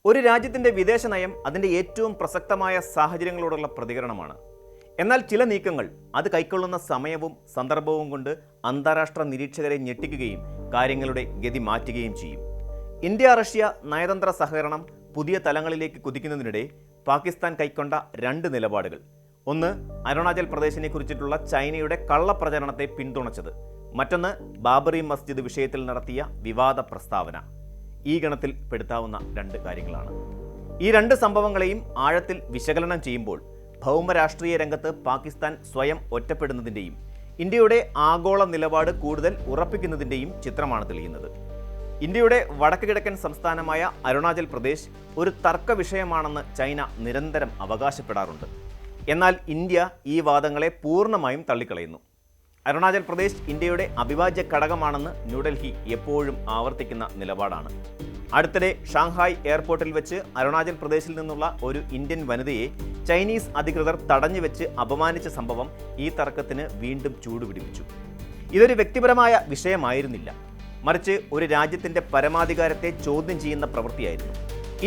ഒരു രാജ്യത്തിൻ്റെ വിദേശ നയം അതിൻ്റെ ഏറ്റവും പ്രസക്തമായ സാഹചര്യങ്ങളോടുള്ള പ്രതികരണമാണ്. എന്നാൽ ചില നീക്കങ്ങൾ അത് കൈക്കൊള്ളുന്ന സമയവും സന്ദർഭവും കൊണ്ട് അന്താരാഷ്ട്ര നിരീക്ഷകരെ ഞെട്ടിക്കുകയും കാര്യങ്ങളുടെ ഗതി മാറ്റുകയും ചെയ്യും. ഇന്ത്യ റഷ്യ നയതന്ത്ര സഹകരണം പുതിയ തലങ്ങളിലേക്ക് കുതിക്കുന്നതിനിടെ പാകിസ്ഥാൻ കൈക്കൊണ്ട രണ്ട് നിലപാടുകൾ. ഒന്ന്, അരുണാചൽ പ്രദേശിനെ കുറിച്ചിട്ടുള്ള ചൈനയുടെ കള്ളപ്രചരണത്തെ പിന്തുണച്ചത്. മറ്റൊന്ന്, ബാബറി മസ്ജിദ് വിഷയത്തിൽ നടത്തിയ വിവാദ പ്രസ്താവന. ഈ ഗണത്തിൽ പെടുത്താവുന്ന രണ്ട് കാര്യങ്ങളാണ്. ഈ രണ്ട് സംഭവങ്ങളെയും ആഴത്തിൽ വിശകലനം ചെയ്യുമ്പോൾ ഭൗമരാഷ്ട്രീയ രംഗത്ത് പാകിസ്ഥാൻ സ്വയം ഒറ്റപ്പെടുന്നതിൻ്റെയും ഇന്ത്യയുടെ ആഗോള നിലപാട് കൂടുതൽ ഉറപ്പിക്കുന്നതിൻ്റെയും ചിത്രമാണ് തെളിയുന്നത്. ഇന്ത്യയുടെ വടക്ക് കിഴക്കൻ സംസ്ഥാനമായ അരുണാചൽ പ്രദേശ് ഒരു തർക്ക വിഷയമാണെന്ന് ചൈന നിരന്തരം അവകാശപ്പെടാറുണ്ട്. എന്നാൽ ഇന്ത്യ ഈ വാദങ്ങളെ പൂർണ്ണമായും തള്ളിക്കളയുന്നു. അരുണാചൽ പ്രദേശ് ഇന്ത്യയുടെ അവിഭാജ്യ ഘടകമാണെന്ന് ന്യൂഡൽഹി എപ്പോഴും ആവർത്തിക്കുന്ന നിലപാടാണ്. അടുത്തിടെ ഷാങ്ഹായ് എയർപോർട്ടിൽ വെച്ച് അരുണാചൽ പ്രദേശിൽ നിന്നുള്ള ഒരു ഇന്ത്യൻ വനിതയെ ചൈനീസ് അധികൃതർ തടഞ്ഞുവെച്ച് അപമാനിച്ച സംഭവം ഈ തർക്കത്തിന് വീണ്ടും ചൂടുപിടിപ്പിച്ചു. ഇതൊരു വ്യക്തിപരമായ വിഷയമായിരുന്നില്ല, മറിച്ച് ഒരു രാജ്യത്തിൻ്റെ പരമാധികാരത്തെ ചോദ്യം ചെയ്യുന്ന പ്രവൃത്തിയായിരുന്നു.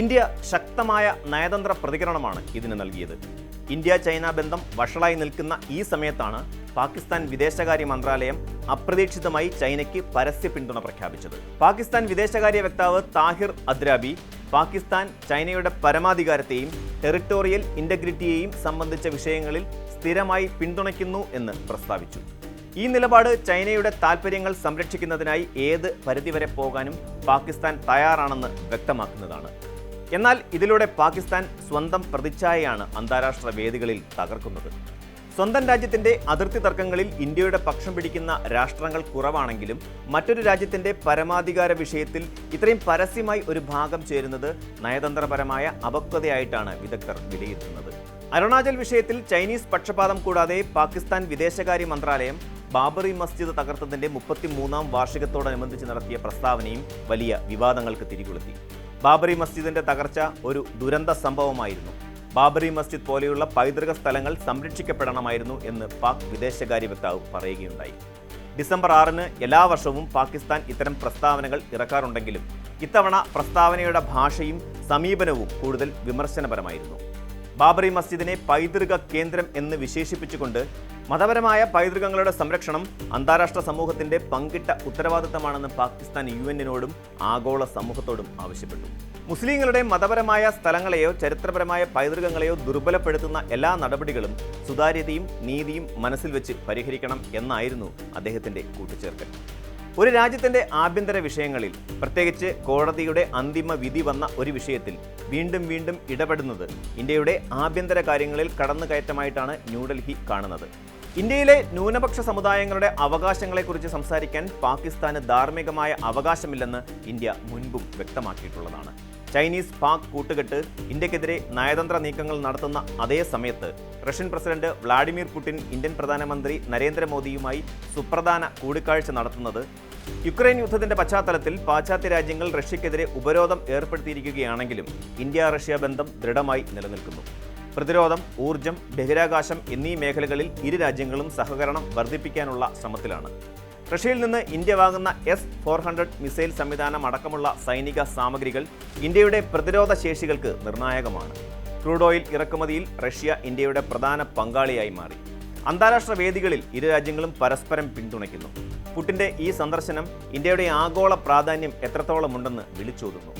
ഇന്ത്യ ശക്തമായ നയതന്ത്ര പ്രതികരണമാണ് ഇതിന് നൽകിയത്. ഇന്ത്യ ചൈന ബന്ധം വഷളായി നിൽക്കുന്ന ഈ സമയത്താണ് പാകിസ്ഥാൻ വിദേശകാര്യ മന്ത്രാലയം അപ്രതീക്ഷിതമായി ചൈനയ്ക്ക് പരസ്യ പിന്തുണ പ്രഖ്യാപിച്ചത്. പാകിസ്ഥാൻ വിദേശകാര്യ വക്താവ് താഹിർ അദ്രാബി പാകിസ്ഥാൻ ചൈനയുടെ പരമാധികാരത്തെയും ടെറിട്ടോറിയൽ ഇൻ്റഗ്രിറ്റിയെയും സംബന്ധിച്ച വിഷയങ്ങളിൽ സ്ഥിരമായി പിന്തുണയ്ക്കുന്നു എന്ന് പ്രസ്താവിച്ചു. ഈ നിലപാട് ചൈനയുടെ താൽപ്പര്യങ്ങൾ സംരക്ഷിക്കുന്നതിനായി ഏത് പരിധിവരെ പോകാനും പാകിസ്ഥാൻ തയ്യാറാണെന്ന് വ്യക്തമാക്കുന്നതാണ്. എന്നാൽ ഇതിലൂടെ പാകിസ്ഥാൻ സ്വന്തം പ്രതിച്ഛായയാണ് അന്താരാഷ്ട്ര വേദികളിൽ തകർക്കുന്നത്. സ്വന്തം രാജ്യത്തിൻ്റെ അതിർത്തി തർക്കങ്ങളിൽ ഇന്ത്യയുടെ പക്ഷം പിടിക്കുന്ന രാഷ്ട്രങ്ങൾ കുറവാണെങ്കിലും മറ്റൊരു രാജ്യത്തിൻ്റെ പരമാധികാര വിഷയത്തിൽ ഇത്രയും പരസ്യമായി ഒരു ഭാഗം ചേരുന്നത് നയതന്ത്രപരമായ അപക്വതയായിട്ടാണ് വിദഗ്ധർ വിലയിരുത്തുന്നത്. അരുണാചൽ വിഷയത്തിൽ ചൈനീസ് പക്ഷപാതം കൂടാതെ പാകിസ്ഥാൻ വിദേശകാര്യ മന്ത്രാലയം ബാബറി മസ്ജിദ് തകർത്തതിൻ്റെ 33ാം വാർഷികത്തോടനുബന്ധിച്ച് നടത്തിയ പ്രസ്താവനയും വലിയ വിവാദങ്ങൾക്ക് തിരികൊളുത്തി. ബാബറി മസ്ജിദിന്റെ തകർച്ച ഒരു ദുരന്ത സംഭവമായിരുന്നു. ബാബറി മസ്ജിദ് പോലെയുള്ള പൈതൃക സ്ഥലങ്ങൾ സംരക്ഷിക്കപ്പെടണമായിരുന്നു എന്ന് പാക് വിദേശകാര്യ വക്താവ് പറയുകയുണ്ടായി. ഡിസംബർ 6-ന് എല്ലാ വർഷവും പാകിസ്ഥാൻ ഇത്തരം പ്രസ്താവനകൾ ഇറക്കാറുണ്ടെങ്കിലും ഇത്തവണ പ്രസ്താവനയുടെ ഭാഷയും സമീപനവും കൂടുതൽ വിമർശനപരമായിരുന്നു. ബാബറി മസ്ജിദിനെ പൈതൃക കേന്ദ്രം എന്ന് വിശേഷിപ്പിച്ചുകൊണ്ട് മതപരമായ പൈതൃകങ്ങളുടെ സംരക്ഷണം അന്താരാഷ്ട്ര സമൂഹത്തിന്റെ പങ്കിട്ട ഉത്തരവാദിത്തമാണെന്ന് പാകിസ്ഥാൻ UN-നോടും ആഗോള സമൂഹത്തോടും ആവശ്യപ്പെട്ടു. മുസ്ലിങ്ങളുടെ മതപരമായ സ്ഥലങ്ങളെയോ ചരിത്രപരമായ പൈതൃകങ്ങളെയോ ദുർബലപ്പെടുത്തുന്ന എല്ലാ നടപടികളും സുതാര്യതയും നീതിയും മനസ്സിൽ വെച്ച് പരിഹരിക്കണം എന്നായിരുന്നു അദ്ദേഹത്തിന്റെ കൂട്ടിച്ചേർക്കൽ. ഒരു രാജ്യത്തിൻ്റെ ആഭ്യന്തര വിഷയങ്ങളിൽ, പ്രത്യേകിച്ച് കോടതിയുടെ അന്തിമ വിധി വന്ന ഒരു വിഷയത്തിൽ വീണ്ടും വീണ്ടും ഇടപെടുന്നത് ഇന്ത്യയുടെ ആഭ്യന്തര കാര്യങ്ങളിൽ കടന്നുകയറ്റമായിട്ടാണ് ന്യൂഡൽഹി കാണുന്നത്. ഇന്ത്യയിലെ ന്യൂനപക്ഷ സമുദായങ്ങളുടെ അവകാശങ്ങളെക്കുറിച്ച് സംസാരിക്കാൻ പാകിസ്ഥാന് ധാർമ്മികമായ അവകാശമില്ലെന്ന് ഇന്ത്യ മുൻപും വ്യക്തമാക്കിയിട്ടുള്ളതാണ്. ചൈനീസ് പാക് കൂട്ടുകെട്ട് ഇന്ത്യക്കെതിരെ നയതന്ത്ര നീക്കങ്ങൾ നടത്തുന്ന അതേ സമയത്ത് Russian president Vladimir Putin Indian പ്രധാനമന്ത്രി നരേന്ദ്രമോദിയുമായി സുപ്രധാന കൂടിക്കാഴ്ച നടത്തുന്നത് യുക്രൈൻ യുദ്ധത്തിന്റെ പശ്ചാത്തലത്തിൽ പാശ്ചാത്യ രാജ്യങ്ങൾ റഷ്യക്കെതിരെ ഉപരോധം ഏർപ്പെടുത്തിയിരിക്കുകയാണെങ്കിലും ഇന്ത്യ റഷ്യ ബന്ധം ദൃഢമായി നിലനിൽക്കുന്നു. പ്രതിരോധം, ഊർജം, ബഹിരാകാശം എന്നീ മേഖലകളിൽ ഇരു രാജ്യങ്ങളും സഹകരണം വർദ്ധിപ്പിക്കാനുള്ള ശ്രമത്തിലാണ്. റഷ്യയിൽ നിന്ന് ഇന്ത്യ വാങ്ങുന്ന S-400 മിസൈൽ സംവിധാനം അടക്കമുള്ള സൈനിക സാമഗ്രികൾ ഇന്ത്യയുടെ പ്രതിരോധ ശേഷികൾക്ക് നിർണായകമാണ്. ക്രൂഡ് ഓയിൽ ഇറക്കുമതിയിൽ റഷ്യ ഇന്ത്യയുടെ പ്രധാന പങ്കാളിയായി മാറി. അന്താരാഷ്ട്ര വേദികളിൽ ഇരു രാജ്യങ്ങളും പരസ്പരം പിന്തുണയ്ക്കുന്നു. പുടിന്റെ ഈ സന്ദർശനം ഇന്ത്യയുടെ ആഗോള പ്രാധാന്യം എത്രത്തോളമുണ്ടെന്ന് വിളിച്ചോതുന്നു.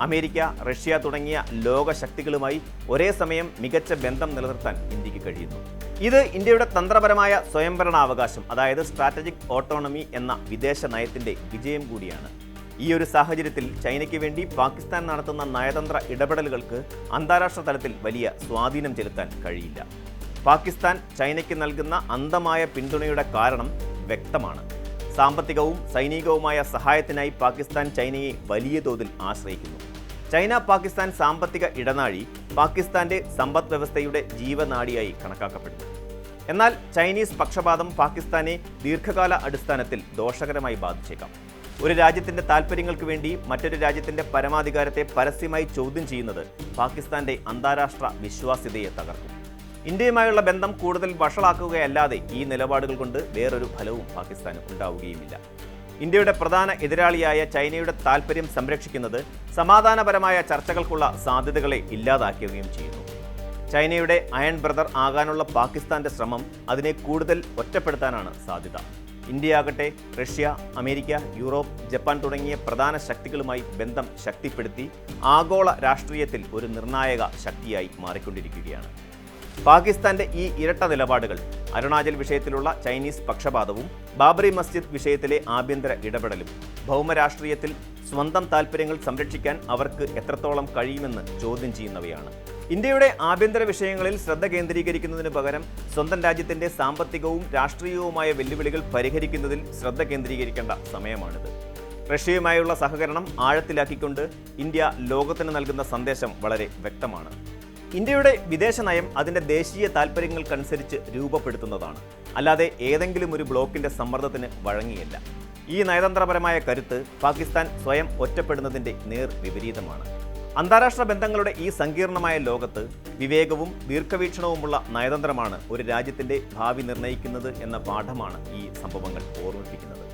അമേരിക്ക, റഷ്യ തുടങ്ങിയ ലോക ശക്തികളുമായി ഒരേ സമയം മികച്ച ബന്ധം നിലനിർത്താൻ ഇന്ത്യക്ക് കഴിയുന്നു. ഇത് ഇന്ത്യയുടെ തന്ത്രപരമായ സ്വയംഭരണാവകാശം, അതായത് സ്ട്രാറ്റജിക് ഓട്ടോണമി എന്ന വിദേശ നയത്തിന്റെ വിജയം കൂടിയാണ്. ഈ ഒരു സാഹചര്യത്തിൽ ചൈനയ്ക്ക് വേണ്ടി പാകിസ്ഥാൻ നടത്തുന്ന നയതന്ത്ര ഇടപെടലുകൾക്ക് അന്താരാഷ്ട്ര തലത്തിൽ വലിയ സ്വാധീനം ചെലുത്താൻ കഴിയില്ല. പാകിസ്ഥാൻ ചൈനയ്ക്ക് നൽകുന്ന അന്ധമായ പിന്തുണയുടെ കാരണം വ്യക്തമാണ്. സാമ്പത്തികവും സൈനികവുമായ സഹായത്തിനായി പാകിസ്ഥാൻ ചൈനയെ വലിയ തോതിൽ ആശ്രയിക്കുന്നു. ചൈന പാകിസ്ഥാൻ സാമ്പത്തിക ഇടനാഴി പാകിസ്ഥാന്റെ സമ്പദ് വ്യവസ്ഥയുടെ ജീവനാഡിയായി കണക്കാക്കപ്പെടുന്നു. എന്നാൽ ചൈനീസ് പക്ഷപാതം പാകിസ്ഥാനെ ദീർഘകാല അടിസ്ഥാനത്തിൽ ദോഷകരമായി ബാധിച്ചേക്കാം. ഒരു രാജ്യത്തിന്റെ താൽപ്പര്യങ്ങൾക്ക് വേണ്ടി മറ്റൊരു രാജ്യത്തിന്റെ പരമാധികാരത്തെ പരസ്യമായി ചോദ്യം ചെയ്യുന്നത് പാകിസ്ഥാന്റെ അന്താരാഷ്ട്ര വിശ്വാസ്യതയെ തകർക്കും. ഇന്ത്യയുമായുള്ള ബന്ധം കൂടുതൽ വഷളാക്കുകയല്ലാതെ ഈ നിലപാടുകൾ കൊണ്ട് വേറൊരു ഫലവും പാകിസ്ഥാന് ഉണ്ടാവുകയുമില്ല. ഇന്ത്യയുടെ പ്രധാന എതിരാളിയായ ചൈനയുടെ താൽപ്പര്യം സംരക്ഷിക്കുന്നത് സമാധാനപരമായ ചർച്ചകൾക്കുള്ള സാധ്യതകളെ ഇല്ലാതാക്കുകയും ചെയ്യുന്നു. ചൈനയുടെ അയൺ ബ്രദർ ആകാനുള്ള പാകിസ്ഥാന്റെ ശ്രമം അതിനെ കൂടുതൽ ഒറ്റപ്പെടുത്താനാണ് സാധ്യത. ഇന്ത്യയാകട്ടെ റഷ്യ, അമേരിക്ക, യൂറോപ്പ്, ജപ്പാൻ തുടങ്ങിയ പ്രധാന ശക്തികളുമായി ബന്ധം ശക്തിപ്പെടുത്തി ആഗോള രാഷ്ട്രീയത്തിൽ ഒരു നിർണായക ശക്തിയായി മാറിക്കൊണ്ടിരിക്കുകയാണ്. പാകിസ്ഥാന്റെ ഈ ഇരട്ട നിലപാടുകൾ, അരുണാചൽ വിഷയത്തിലുള്ള ചൈനീസ് പക്ഷപാതവും ബാബറി മസ്ജിദ് വിഷയത്തിലെ ആഭ്യന്തര ഇടപെടലും ഭൗമരാഷ്ട്രീയത്തിൽ സ്വന്തം താൽപ്പര്യങ്ങൾ സംരക്ഷിക്കാൻ അവർക്ക് എത്രത്തോളം കഴിയുമെന്ന് ചോദ്യം ചെയ്യുന്നവയാണ്. ഇന്ത്യയുടെ ആഭ്യന്തര വിഷയങ്ങളിൽ ശ്രദ്ധ കേന്ദ്രീകരിക്കുന്നതിന് പകരം സ്വന്തം രാജ്യത്തിന്റെ സാമ്പത്തികവും രാഷ്ട്രീയവുമായ വെല്ലുവിളികൾ പരിഹരിക്കുന്നതിൽ ശ്രദ്ധ കേന്ദ്രീകരിക്കേണ്ട സമയമാണിത്. റഷ്യയുമായുള്ള സഹകരണം ആഴത്തിലാക്കിക്കൊണ്ട് ഇന്ത്യ ലോകത്തിന് നൽകുന്ന സന്ദേശം വളരെ വ്യക്തമാണ്. ഇന്ത്യയുടെ വിദേശ നയം അതിൻ്റെ ദേശീയ താൽപ്പര്യങ്ങൾക്കനുസരിച്ച് രൂപപ്പെടുത്തുന്നതാണ്, അല്ലാതെ ഏതെങ്കിലും ഒരു ബ്ലോക്കിൻ്റെ സമ്മർദ്ദത്തിന് വഴങ്ങിയല്ല. ഈ നയതന്ത്രപരമായ കരുത്ത് പാകിസ്ഥാൻ സ്വയം ഒറ്റപ്പെടുന്നതിൻ്റെ നേർ വിപരീതമാണ്. അന്താരാഷ്ട്ര ബന്ധങ്ങളുടെ ഈ സങ്കീർണമായ ലോകത്ത് വിവേകവും ദീർഘവീക്ഷണവുമുള്ള നയതന്ത്രമാണ് ഒരു രാജ്യത്തിൻ്റെ ഭാവി നിർണ്ണയിക്കുന്നത് എന്ന പാഠമാണ് ഈ സംഭവങ്ങൾ ഓർമ്മിപ്പിക്കുന്നത്.